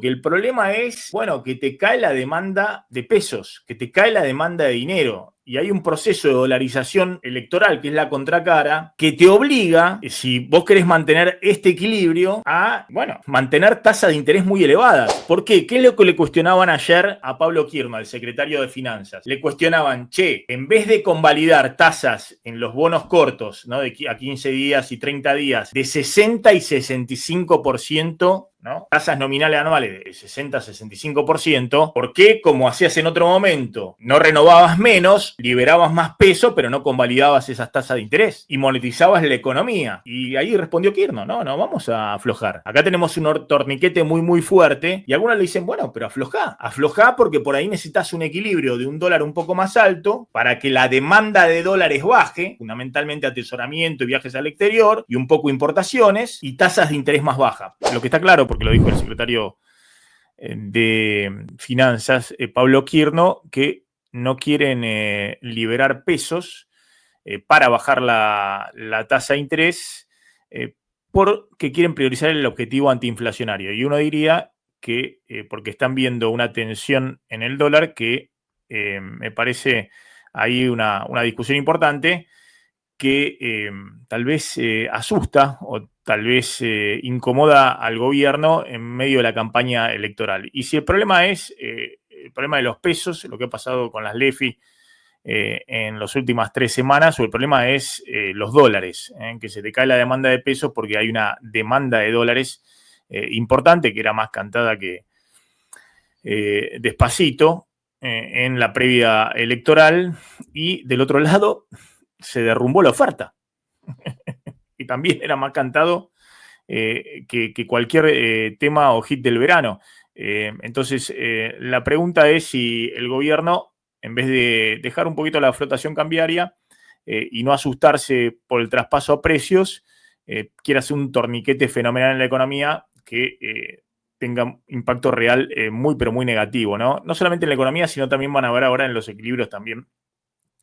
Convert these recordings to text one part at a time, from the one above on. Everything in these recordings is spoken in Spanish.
Que el problema es, bueno, que te cae la demanda de pesos, que te cae la demanda de dinero. Y hay un proceso de dolarización electoral, que es la contracara, que te obliga, si vos querés mantener este equilibrio, a, bueno, mantener tasas de interés muy elevadas. ¿Por qué? ¿Qué es lo que le cuestionaban ayer a Pablo Kirno, el secretario de Finanzas? Le cuestionaban, che, en vez de convalidar tasas en los bonos cortos, ¿no? De a 15 días y 30 días, de 60 y 65%, ¿no? Tasas nominales anuales de 60-65%, ¿por qué, como hacías en otro momento, no renovabas menos, liberabas más peso, pero no convalidabas esas tasas de interés y monetizabas la economía? Y ahí respondió Kirno, no, vamos a aflojar. Acá tenemos un torniquete muy, muy fuerte y algunos le dicen, bueno, pero aflojá porque por ahí necesitas un equilibrio de un dólar un poco más alto para que la demanda de dólares baje, fundamentalmente atesoramiento y viajes al exterior y un poco importaciones y tasas de interés más bajas. Lo que está claro, porque lo dijo el secretario de Finanzas, Pablo Kirno, que no quieren liberar pesos para bajar la tasa de interés porque quieren priorizar el objetivo antiinflacionario. Y uno diría que porque están viendo una tensión en el dólar que me parece ahí una discusión importante que tal vez asusta o tal vez incomoda al gobierno en medio de la campaña electoral. Y si el problema es el problema de los pesos, lo que ha pasado con las LEFI en las últimas 3 semanas, o el problema es los dólares, que se te cae la demanda de pesos porque hay una demanda de dólares importante, que era más cantada que Despacito en la previa electoral, y del otro lado se derrumbó la oferta. Y también era más cantado que cualquier tema o hit del verano. Entonces, la pregunta es si el gobierno, en vez de dejar un poquito la flotación cambiaria y no asustarse por el traspaso a precios, quiere hacer un torniquete fenomenal en la economía que tenga impacto real muy, pero muy negativo, ¿no? No solamente en la economía, sino también van a ver ahora en los equilibrios también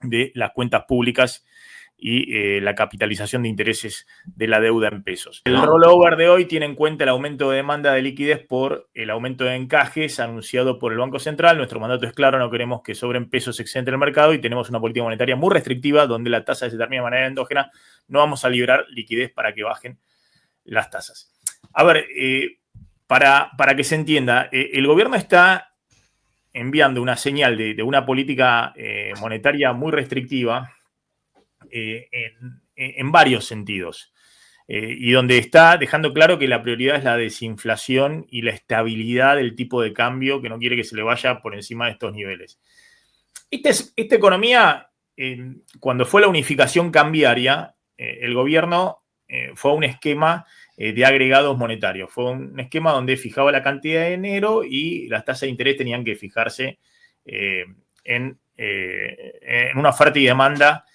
de las cuentas públicas y la capitalización de intereses de la deuda en pesos. El rollover de hoy tiene en cuenta el aumento de demanda de liquidez por el aumento de encajes anunciado por el Banco Central. Nuestro mandato es claro, no queremos que sobren pesos excedentes del mercado y tenemos una política monetaria muy restrictiva donde la tasa se determina de manera endógena. No vamos a liberar liquidez para que bajen las tasas. A ver, para que se entienda, el gobierno está enviando una señal de una política monetaria muy restrictiva en varios sentidos. Y donde está dejando claro que la prioridad es la desinflación y la estabilidad del tipo de cambio, que no quiere que se le vaya por encima de estos niveles. Esta economía, cuando fue la unificación cambiaria, el gobierno fue a un esquema de agregados monetarios. Fue un esquema donde fijaba la cantidad de dinero y las tasas de interés tenían que fijarse en una oferta y demanda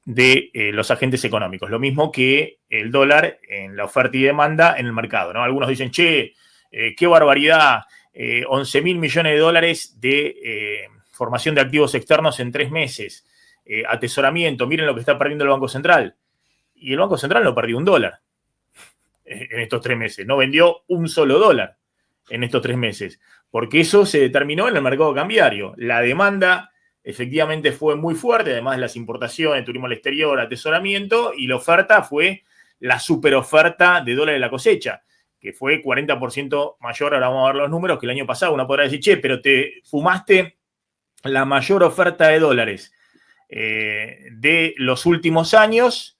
de los agentes económicos. Lo mismo que el dólar en la oferta y demanda en el mercado, ¿no? Algunos dicen, che, qué barbaridad, 11.000 millones de dólares de formación de activos externos en 3 meses, atesoramiento, miren lo que está perdiendo el Banco Central. Y el Banco Central no perdió un dólar en estos 3 meses, no vendió un solo dólar en estos 3 meses, porque eso se determinó en el mercado cambiario. La demanda efectivamente fue muy fuerte, además de las importaciones, turismo al exterior, atesoramiento, y la oferta fue la superoferta de dólares de la cosecha, que fue 40% mayor, ahora vamos a ver los números, que el año pasado. Uno podrá decir, che, pero te fumaste la mayor oferta de dólares de los últimos años.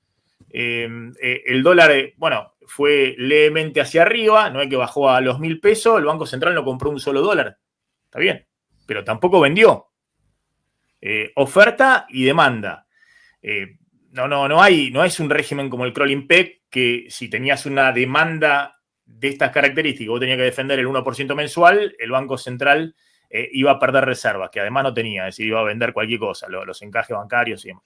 El dólar, bueno, fue levemente hacia arriba, no es que bajó a los 1.000 pesos, el Banco Central no compró un solo dólar, está bien, pero tampoco vendió. Oferta y demanda. No es un régimen como el crawling peg, que si tenías una demanda de estas características, vos tenías que defender el 1% mensual, el Banco Central iba a perder reservas, que además no tenía, es decir, iba a vender cualquier cosa, los encajes bancarios y demás.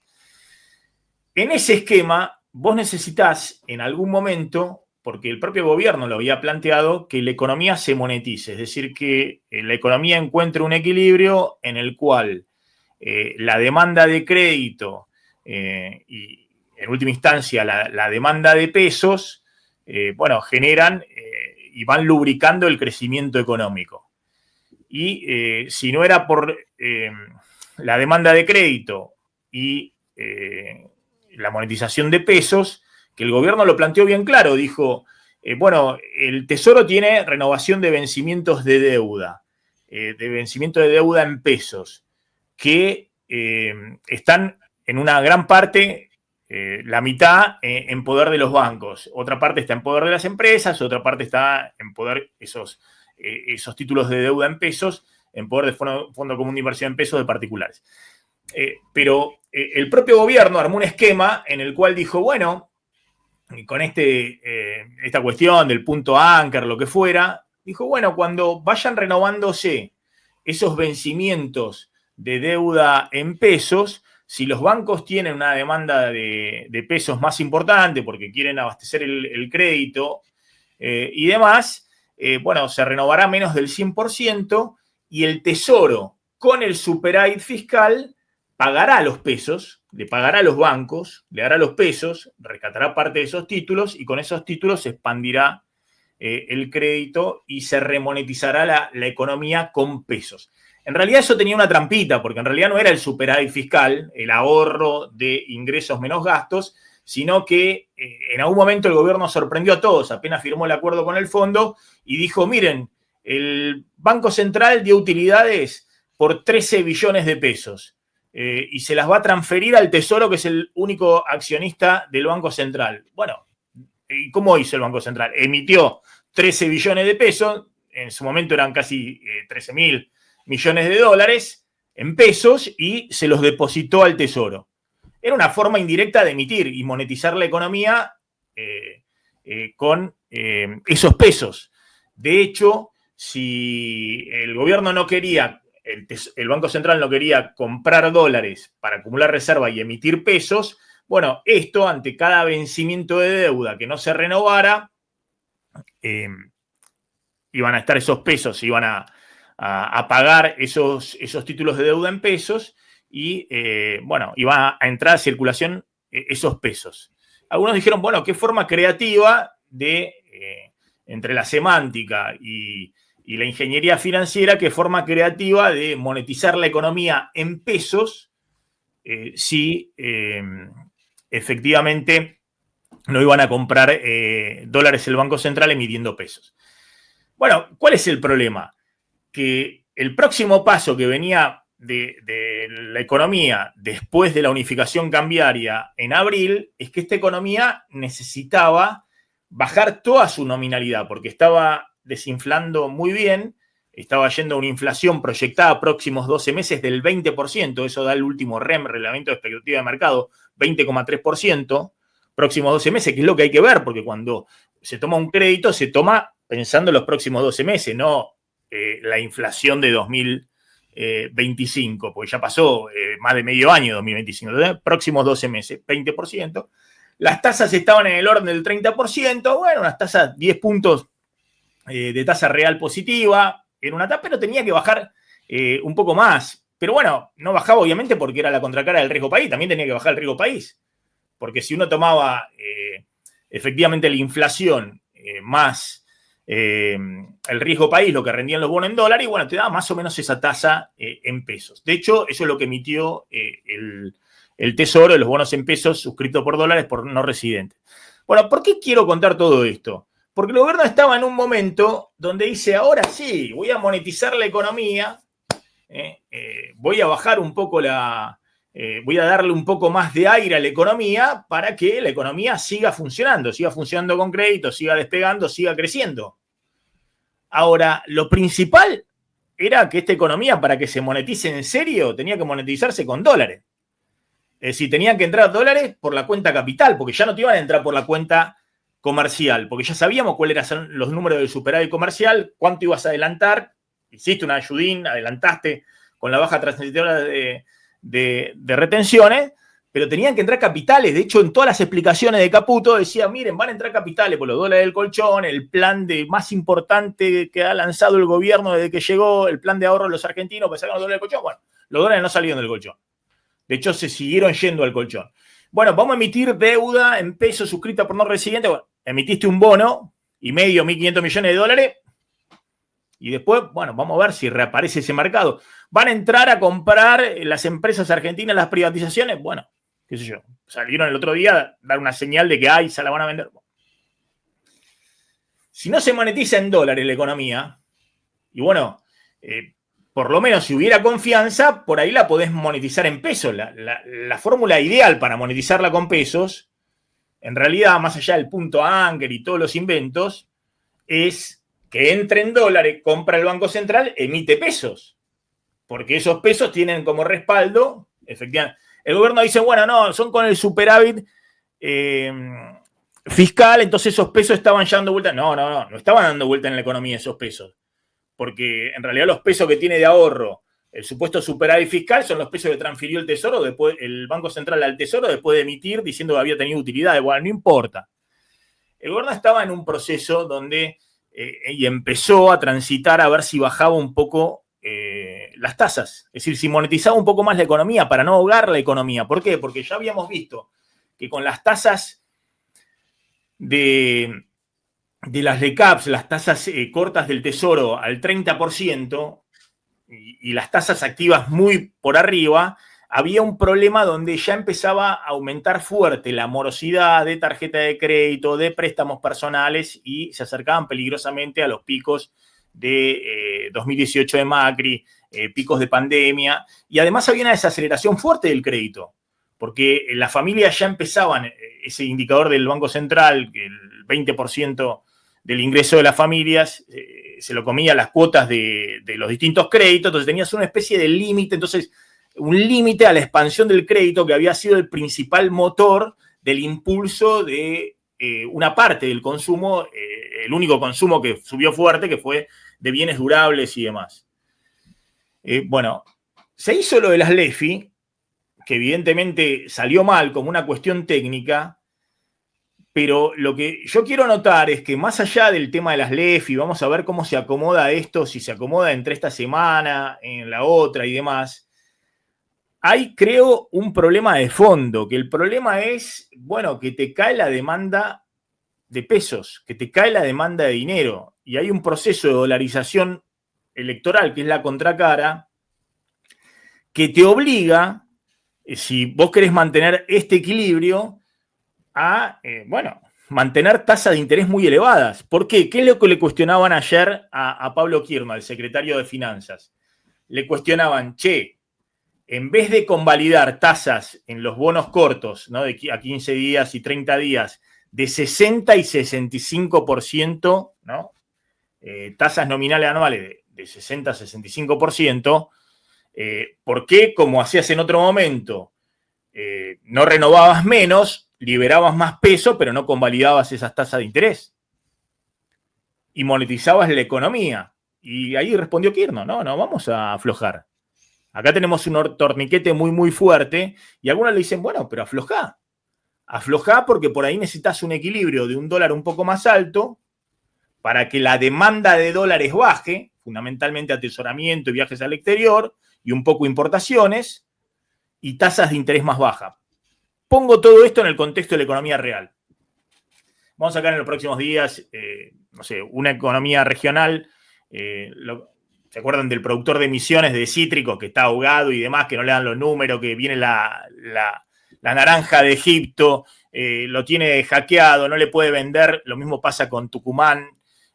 En ese esquema, vos necesitás en algún momento, porque el propio gobierno lo había planteado, que la economía se monetice, es decir, que la economía encuentre un equilibrio en el cual la demanda de crédito y en última instancia la demanda de pesos, bueno, generan y van lubricando el crecimiento económico. Y si no era por la demanda de crédito y la monetización de pesos, que el gobierno lo planteó bien claro, dijo, bueno, el Tesoro tiene renovación de vencimientos de deuda en pesos, que están en una gran parte, la mitad, en poder de los bancos. Otra parte está en poder de las empresas, otra parte está en poder esos títulos de deuda en pesos, en poder del Fondo Común de Inversión en pesos de particulares. Pero el propio gobierno armó un esquema en el cual dijo, bueno, con esta cuestión del punto Anker, lo que fuera, dijo, bueno, cuando vayan renovándose esos vencimientos de deuda en pesos, si los bancos tienen una demanda de pesos más importante porque quieren abastecer el crédito y demás, bueno, se renovará menos del 100% y el Tesoro, con el superávit fiscal, pagará los pesos, le pagará a los bancos, le dará los pesos, rescatará parte de esos títulos y con esos títulos se expandirá el crédito y se remonetizará la economía con pesos. En realidad eso tenía una trampita, porque en realidad no era el superávit fiscal, el ahorro de ingresos menos gastos, sino que en algún momento el gobierno sorprendió a todos, apenas firmó el acuerdo con el fondo y dijo, miren, el Banco Central dio utilidades por 13 billones de pesos. Y se las va a transferir al Tesoro, que es el único accionista del Banco Central. Bueno, ¿y cómo hizo el Banco Central? Emitió 13 billones de pesos, en su momento eran casi 13.000 millones de dólares en pesos, y se los depositó al Tesoro. Era una forma indirecta de emitir y monetizar la economía con esos pesos. De hecho, si el gobierno no quería, el Banco Central no quería comprar dólares para acumular reserva y emitir pesos, bueno, esto ante cada vencimiento de deuda que no se renovara, iban a estar esos pesos, iban a pagar esos títulos de deuda en pesos y, bueno, iban a entrar a circulación esos pesos. Algunos dijeron, bueno, qué forma creativa de, entre la semántica y la ingeniería financiera, qué forma creativa de monetizar la economía en pesos si efectivamente no iban a comprar dólares el Banco Central emitiendo pesos. Bueno, ¿cuál es el problema? Que el próximo paso que venía de la economía después de la unificación cambiaria en abril es que esta economía necesitaba bajar toda su nominalidad porque estaba desinflando muy bien, estaba yendo a una inflación proyectada a próximos 12 meses del 20%, eso da el último REM, Reglamento de Expectativa de Mercado, 20,3%, próximos 12 meses, que es lo que hay que ver, porque cuando se toma un crédito se toma pensando en los próximos 12 meses, no la inflación de 2025, porque ya pasó más de medio año 2025, entonces, próximos 12 meses, 20%. Las tasas estaban en el orden del 30%, bueno, unas tasas 10 puntos de tasa real positiva en una tasa, pero tenía que bajar un poco más. Pero bueno, no bajaba obviamente porque era la contracara del riesgo país, también tenía que bajar el riesgo país. Porque si uno tomaba efectivamente la inflación más el riesgo país, lo que rendían los bonos en dólares, y bueno, te daba más o menos esa tasa en pesos. De hecho, eso es lo que emitió el Tesoro, los bonos en pesos suscritos por dólares por no residentes. Bueno, ¿por qué quiero contar todo esto? Porque el gobierno estaba en un momento donde dice, ahora sí, voy a monetizar la economía, voy a bajar un poco voy a darle un poco más de aire a la economía para que la economía siga funcionando con crédito, siga despegando, siga creciendo. Ahora, lo principal era que esta economía, para que se monetice en serio, tenía que monetizarse con dólares. Es decir, tenían que entrar dólares por la cuenta capital, porque ya no te iban a entrar por la cuenta comercial, porque ya sabíamos cuáles eran los números del superávit comercial, cuánto ibas a adelantar, hiciste una ayudín, adelantaste con la baja transitoria de retenciones, pero tenían que entrar capitales. De hecho, en todas las explicaciones de Caputo decía, miren, van a entrar capitales por los dólares del colchón, el plan más importante que ha lanzado el gobierno desde que llegó, el plan de ahorro de los argentinos para sacar los dólares del colchón. Bueno, los dólares no salieron del colchón. De hecho, se siguieron yendo al colchón. Bueno, vamos a emitir deuda en pesos suscrita por no residentes. Bueno, emitiste un bono 1.500 millones de dólares, y después, bueno, vamos a ver si reaparece ese mercado. ¿Van a entrar a comprar las empresas argentinas las privatizaciones? Bueno, qué sé yo, salieron el otro día a dar una señal de que se la van a vender. Si no se monetiza en dólares la economía, y bueno, por lo menos si hubiera confianza, por ahí la podés monetizar en pesos. La fórmula ideal para monetizarla con pesos, en realidad, más allá del punto Anker y todos los inventos, es que entre en dólares, compra el Banco Central, emite pesos. Porque esos pesos tienen como respaldo, efectivamente. El gobierno dice, bueno, no, son con el superávit fiscal, entonces esos pesos estaban ya dando vuelta. No estaban dando vuelta en la economía esos pesos. Porque en realidad los pesos que tiene de ahorro el supuesto superávit fiscal son los pesos que transfirió el Tesoro, después el Banco Central al Tesoro, después de emitir diciendo que había tenido utilidad. Igual, no importa. El gobierno estaba en un proceso donde y empezó a transitar a ver si bajaba un poco las tasas. Es decir, si monetizaba un poco más la economía para no ahogar la economía. ¿Por qué? Porque ya habíamos visto que con las tasas de las recaps, las tasas cortas del Tesoro al 30% y las tasas activas muy por arriba, había un problema donde ya empezaba a aumentar fuerte la morosidad de tarjeta de crédito, de préstamos personales y se acercaban peligrosamente a los picos de 2018 de Macri, picos de pandemia, y además había una desaceleración fuerte del crédito, porque las familias ya empezaban, ese indicador del Banco Central, que el 20% del ingreso de las familias se lo comía las cuotas de los distintos créditos, entonces tenías una especie de límite, entonces un límite a la expansión del crédito que había sido el principal motor del impulso de una parte del consumo, el único consumo que subió fuerte, que fue de bienes durables y demás. Bueno, se hizo lo de las LEFI, que evidentemente salió mal como una cuestión técnica, pero lo que yo quiero notar es que más allá del tema de las LEFI, vamos a ver cómo se acomoda esto, si se acomoda entre esta semana, en la otra y demás, hay, creo, un problema de fondo, que el problema es, bueno, que te cae la demanda de pesos, que te cae la demanda de dinero, y hay un proceso de dolarización electoral, que es la contracara, que te obliga, si vos querés mantener este equilibrio, a, bueno, mantener tasas de interés muy elevadas. ¿Por qué? ¿Qué es lo que le cuestionaban ayer a Pablo Kirno, el secretario de Finanzas? Le cuestionaban, en vez de convalidar tasas en los bonos cortos, ¿no? De a 15 días y 30 días, de 60 y 65%, ¿no? Tasas nominales anuales de 60 a 65%, ¿por qué, como hacías en otro momento, no renovabas menos, liberabas más peso, pero no convalidabas esas tasas de interés? Y monetizabas la economía. Y ahí respondió Kirno, no vamos a aflojar. Acá tenemos un torniquete muy, muy fuerte y algunos le dicen, bueno, pero aflojá. Aflojá porque por ahí necesitas un equilibrio de un dólar un poco más alto para que la demanda de dólares baje, fundamentalmente atesoramiento y viajes al exterior y un poco importaciones y tasas de interés más bajas. Pongo todo esto en el contexto de la economía real. Vamos a sacar en los próximos días, no sé, una economía regional, ¿se acuerdan del productor de emisiones de cítricos que está ahogado y demás, que no le dan los números, que viene la naranja de Egipto, lo tiene hackeado, no le puede vender? Lo mismo pasa con Tucumán,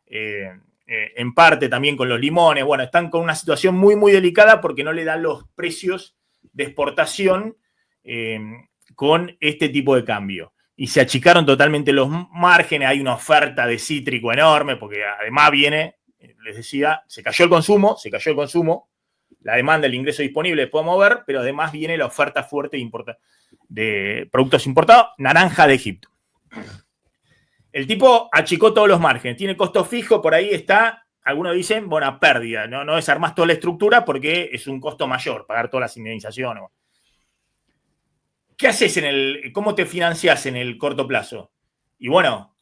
en parte también con los limones. Bueno, están con una situación muy, muy delicada porque no le dan los precios de exportación con este tipo de cambio. Y se achicaron totalmente los márgenes, hay una oferta de cítrico enorme, porque además viene, les decía, se cayó el consumo, la demanda, el ingreso disponible podemos ver, pero además viene la oferta fuerte de productos importados, naranja de Egipto. El tipo achicó todos los márgenes, tiene costo fijo, por ahí está, algunos dicen, bueno, a pérdida, no desarmás toda la estructura porque es un costo mayor pagar todas las indemnizaciones. ¿Qué haces cómo te financiás en el corto plazo? Y bueno,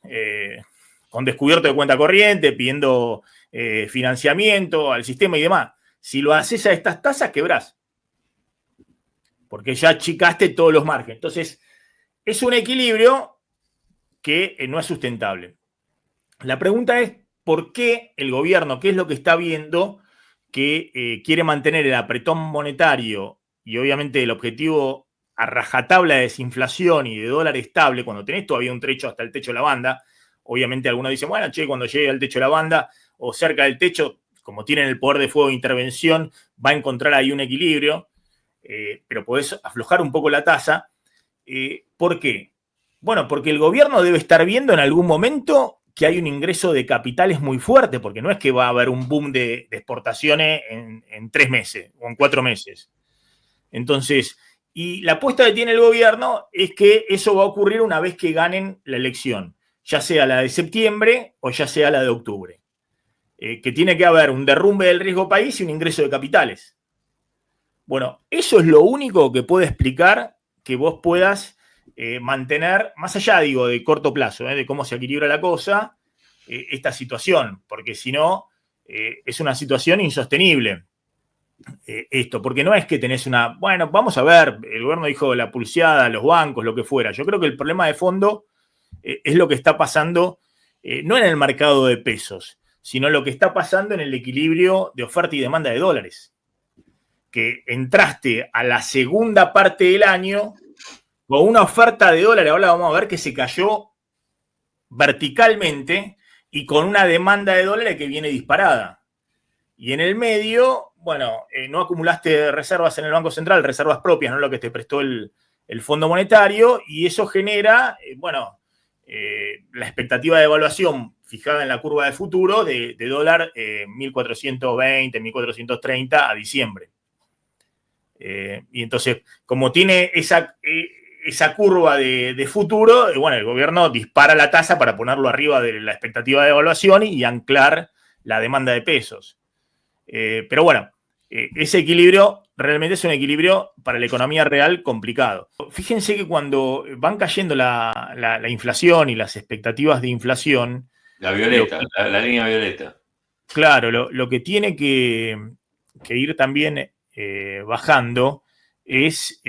con descubierto de cuenta corriente, pidiendo financiamiento al sistema y demás. Si lo haces a estas tasas, quebrás. Porque ya achicaste todos los márgenes. Entonces, es un equilibrio que no es sustentable. La pregunta es, ¿por qué el gobierno, qué es lo que está viendo que quiere mantener el apretón monetario y obviamente el objetivo a rajatabla de desinflación y de dólar estable, cuando tenés todavía un trecho hasta el techo de la banda? Obviamente algunos dicen, bueno, che, cuando llegue al techo de la banda o cerca del techo, como tienen el poder de fuego de intervención, va a encontrar ahí un equilibrio, pero podés aflojar un poco la tasa. ¿Por qué? Bueno, porque el gobierno debe estar viendo en algún momento que hay un ingreso de capitales muy fuerte, porque no es que va a haber un boom de exportaciones en 3 meses o en 4 meses. Entonces, y la apuesta que tiene el gobierno es que eso va a ocurrir una vez que ganen la elección, ya sea la de septiembre o ya sea la de octubre. Que tiene que haber un derrumbe del riesgo país y un ingreso de capitales. Bueno, eso es lo único que puede explicar que vos puedas mantener, más allá, digo, de corto plazo, de cómo se equilibra la cosa, esta situación, porque si no, es una situación insostenible. Esto, porque no es que tenés una, bueno, vamos a ver, el gobierno dijo la pulseada, los bancos, lo que fuera. Yo creo que el problema de fondo es lo que está pasando, no en el mercado de pesos, sino lo que está pasando en el equilibrio de oferta y demanda de dólares. Que entraste a la segunda parte del año con una oferta de dólares, ahora vamos a ver que se cayó verticalmente y con una demanda de dólares que viene disparada. Y en el medio, bueno, no acumulaste reservas en el Banco Central, reservas propias, no lo que te prestó el Fondo Monetario, y eso genera, la expectativa de evaluación fijada en la curva de futuro de dólar 1420, 1430 a diciembre. Y entonces, como tiene esa curva de futuro, bueno, el gobierno dispara la tasa para ponerlo arriba de la expectativa de evaluación y anclar la demanda de pesos. Pero bueno, ese equilibrio realmente es un equilibrio para la economía real complicado. Fíjense que cuando van cayendo la inflación y las expectativas de inflación... La violeta, la línea violeta. Claro, lo que tiene que ir también bajando es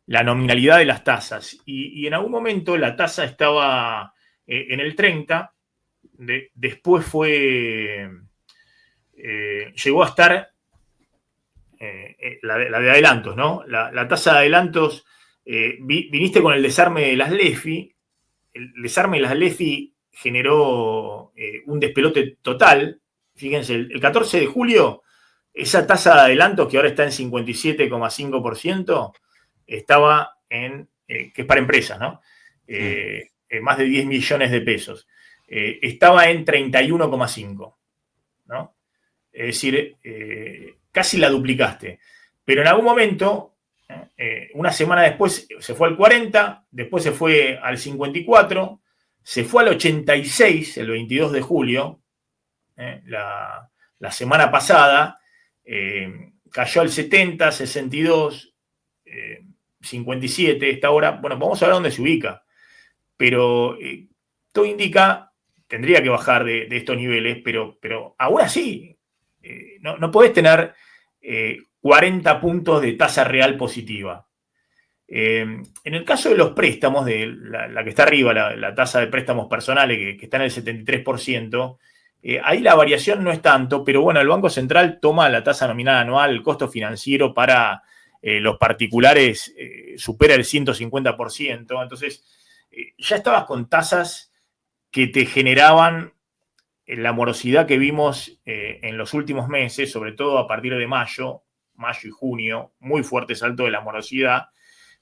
la nominalidad de las tasas. Y en algún momento la tasa estaba en el 30, después llegó a estar la de adelantos, ¿no? La tasa de adelantos, viniste con el desarme de las LEFI, el desarme de las LEFI generó un despelote total. Fíjense, el 14 de julio, esa tasa de adelantos que ahora está en 57,5%, estaba que es para empresas, ¿no? Más de 10 millones de pesos. Estaba en 31,5, ¿no? Es decir, casi la duplicaste. Pero en algún momento, una semana después, se fue al 40, después se fue al 54, se fue al 86 el 22 de julio, la semana pasada, cayó al 70, 62, 57, esta hora. Bueno, vamos a ver dónde se ubica. Pero todo indica, tendría que bajar de estos niveles, pero aún así, no podés tener 40 puntos de tasa real positiva. En el caso de los préstamos, de la que está arriba, la tasa de préstamos personales, que está en el 73%, ahí la variación no es tanto, pero bueno, el Banco Central toma la tasa nominal anual, el costo financiero para los particulares supera el 150%, entonces ya estabas con tasas que te generaban la morosidad que vimos en los últimos meses, sobre todo a partir de mayo y junio, muy fuerte salto de la morosidad,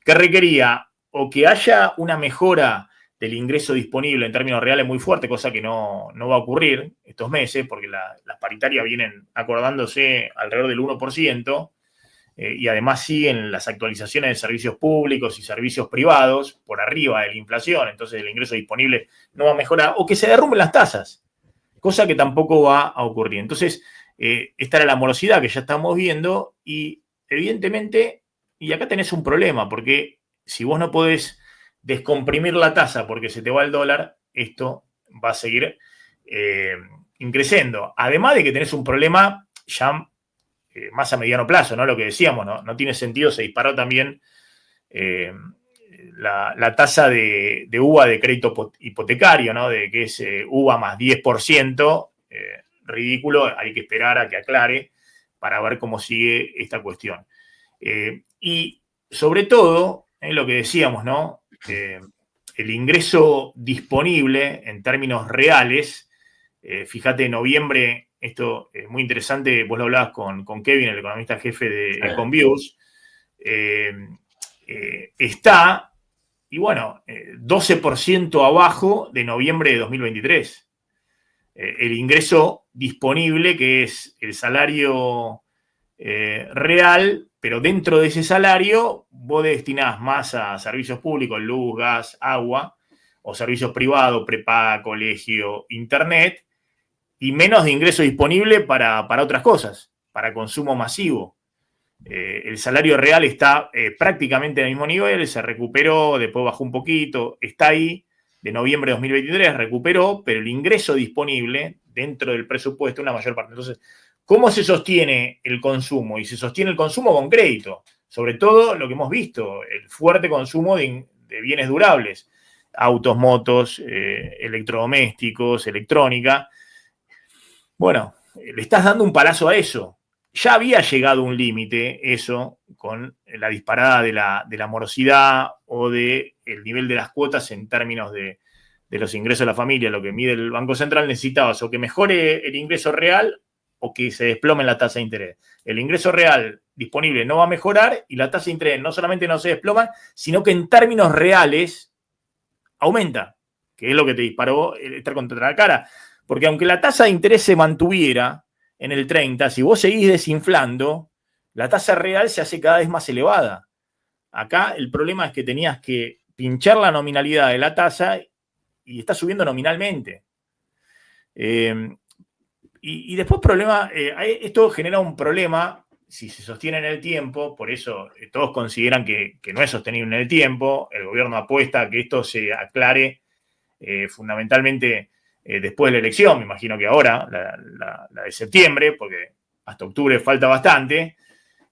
que requería o que haya una mejora del ingreso disponible en términos reales muy fuerte, cosa que no va a ocurrir estos meses, porque las paritarias vienen acordándose alrededor del 1%, y además siguen las actualizaciones de servicios públicos y servicios privados por arriba de la inflación, entonces el ingreso disponible no va a mejorar, o que se derrumben las tasas, cosa que tampoco va a ocurrir. Entonces, esta era la morosidad que ya estamos viendo y evidentemente, y acá tenés un problema, porque si vos no podés descomprimir la tasa porque se te va el dólar, esto va a seguir increciendo. Además de que tenés un problema ya más a mediano plazo, ¿no? Lo que decíamos, no tiene sentido, se disparó también la tasa de UVA de crédito hipotecario, ¿no? De que es UVA más 10%, ridículo, hay que esperar a que aclare para ver cómo sigue esta cuestión. Y sobre todo, lo que decíamos, ¿no? El ingreso disponible en términos reales, fíjate, en noviembre, esto es muy interesante, vos lo hablabas con Kevin, el economista jefe de Econviews, está, y bueno, 12% abajo de noviembre de 2023. El ingreso disponible, que es el salario real, pero dentro de ese salario vos destinás más a servicios públicos, luz, gas, agua, o servicios privados, prepaga, colegio, internet, y menos de ingreso disponible para otras cosas, para consumo masivo. El salario real está prácticamente al mismo nivel, se recuperó, después bajó un poquito, está ahí, de noviembre de 2023 recuperó, pero el ingreso disponible dentro del presupuesto, una mayor parte. Entonces, ¿cómo se sostiene el consumo? Y se sostiene el consumo con crédito, sobre todo lo que hemos visto, el fuerte consumo de bienes durables, autos, motos, electrodomésticos, electrónica. Bueno, le estás dando un palazo a eso. Ya había llegado un límite eso con la disparada de la morosidad o del nivel de las cuotas en términos de los ingresos de la familia, lo que mide el Banco Central. Necesitabas o que mejore el ingreso real o que se desplome la tasa de interés. El ingreso real disponible no va a mejorar y la tasa de interés no solamente no se desploma, sino que en términos reales aumenta, que es lo que te disparó estar contra la cara. Porque aunque la tasa de interés se mantuviera en el 30, si vos seguís desinflando, la tasa real se hace cada vez más elevada. Acá el problema es que tenías que pinchar la nominalidad de la tasa y está subiendo nominalmente. Y después esto genera un problema si se sostiene en el tiempo, por eso todos consideran que no es sostenible en el tiempo, el gobierno apuesta a que esto se aclare fundamentalmente después de la elección, me imagino que ahora, la de septiembre, porque hasta octubre falta bastante,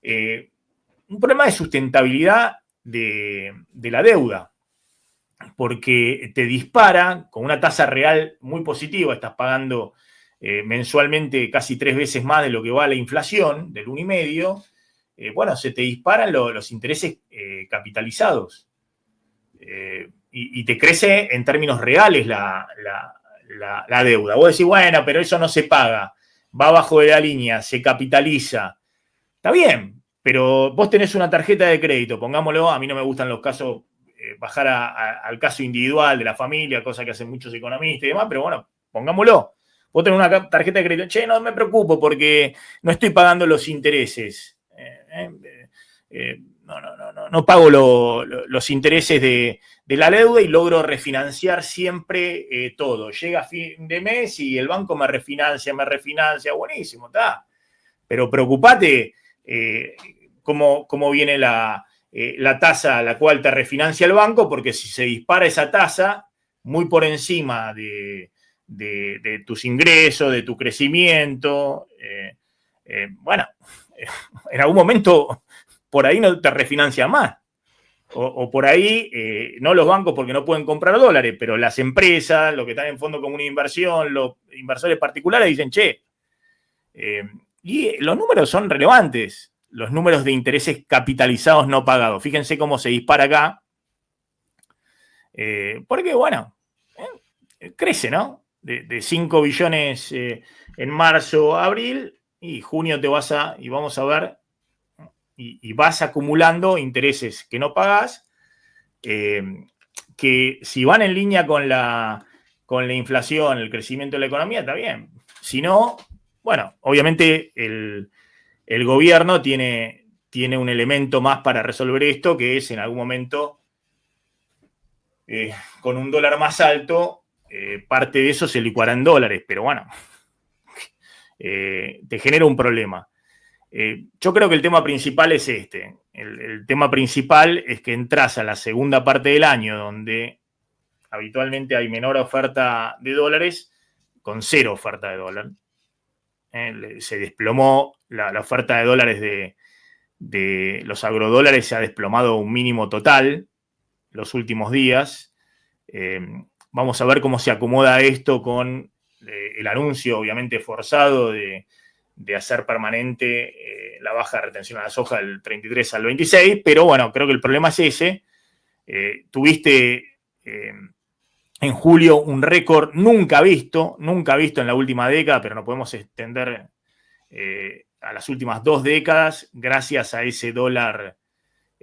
un problema de sustentabilidad de la deuda, porque te dispara con una tasa real muy positiva, estás pagando mensualmente casi 3 veces más de lo que va la inflación, del 1,5, bueno, se te disparan los intereses capitalizados y te crece en términos reales la deuda. Vos decís, bueno, pero eso no se paga, va abajo de la línea, se capitaliza. Está bien, pero vos tenés una tarjeta de crédito, pongámoslo, a mí no me gustan los casos, bajar al caso individual de la familia, cosa que hacen muchos economistas y demás, pero bueno, pongámoslo. Vos tenés una tarjeta de crédito, che, no me preocupo porque no estoy pagando los intereses. No pago los intereses de la deuda y logro refinanciar siempre todo. Llega fin de mes y el banco me refinancia, buenísimo, está. Pero preocupate cómo viene la tasa a la cual te refinancia el banco, porque si se dispara esa tasa muy por encima de tus ingresos, de tu crecimiento, bueno, en algún momento por ahí no te refinancia más. O por ahí, no los bancos porque no pueden comprar dólares, pero las empresas, los que están en fondo común de inversión, los inversores particulares dicen, che, y los números son relevantes, los números de intereses capitalizados no pagados. Fíjense cómo se dispara acá, porque, bueno, crece, ¿no? De 5 billones en marzo, abril, y junio y vamos a ver, y vas acumulando intereses que no pagás, que si van en línea con la inflación, el crecimiento de la economía, está bien. Si no, bueno, obviamente el gobierno tiene un elemento más para resolver esto, que es en algún momento, con un dólar más alto, parte de eso se licuará en dólares, pero bueno, te genera un problema. Yo creo que el tema principal es este. El tema principal es que entras a la segunda parte del año, donde habitualmente hay menor oferta de dólares, con cero oferta de dólar. Se desplomó la oferta de dólares de los agrodólares, se ha desplomado a un mínimo total. los últimos días. Vamos a ver cómo se acomoda esto con el anuncio, obviamente forzado, de hacer permanente la baja de retención a la soja del 33 al 26, pero bueno, creo que el problema es ese. Tuviste en julio un récord nunca visto en la última década, pero no podemos extender a las últimas 2 décadas gracias a ese dólar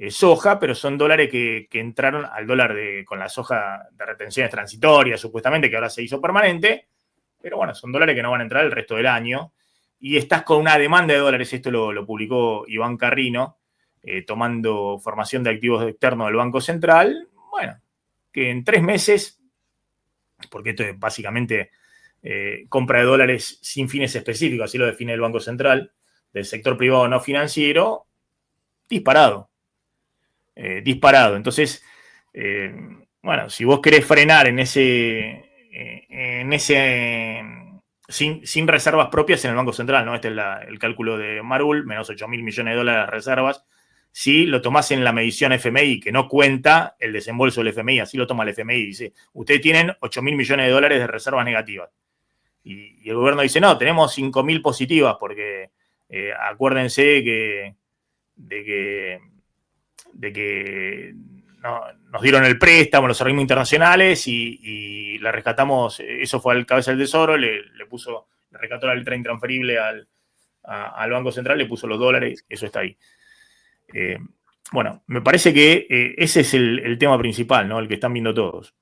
soja, pero son dólares que entraron al dólar con la soja de retenciones transitorias, supuestamente, que ahora se hizo permanente, pero bueno, son dólares que no van a entrar el resto del año. Y estás con una demanda de dólares, esto lo publicó Iván Carrino, tomando formación de activos externos del Banco Central, bueno, que en 3 meses, porque esto es básicamente compra de dólares sin fines específicos, así lo define el Banco Central, del sector privado no financiero, disparado. Entonces, bueno, si vos querés frenar sin reservas propias en el Banco Central, ¿no? Este es el cálculo de Marul, menos 8.000 millones de dólares de reservas. Si lo tomás en la medición FMI, que no cuenta el desembolso del FMI, así lo toma el FMI, dice, ustedes tienen 8.000 millones de dólares de reservas negativas. Y el gobierno dice, no, tenemos 5.000 positivas, porque acuérdense de que nos dieron el préstamo los organismos internacionales y le rescatamos, eso fue al cabeza del Tesoro, le rescató la letra intransferible al Banco Central, le puso los dólares, eso está ahí. Bueno, me parece que ese es el tema principal, ¿no? El que están viendo todos.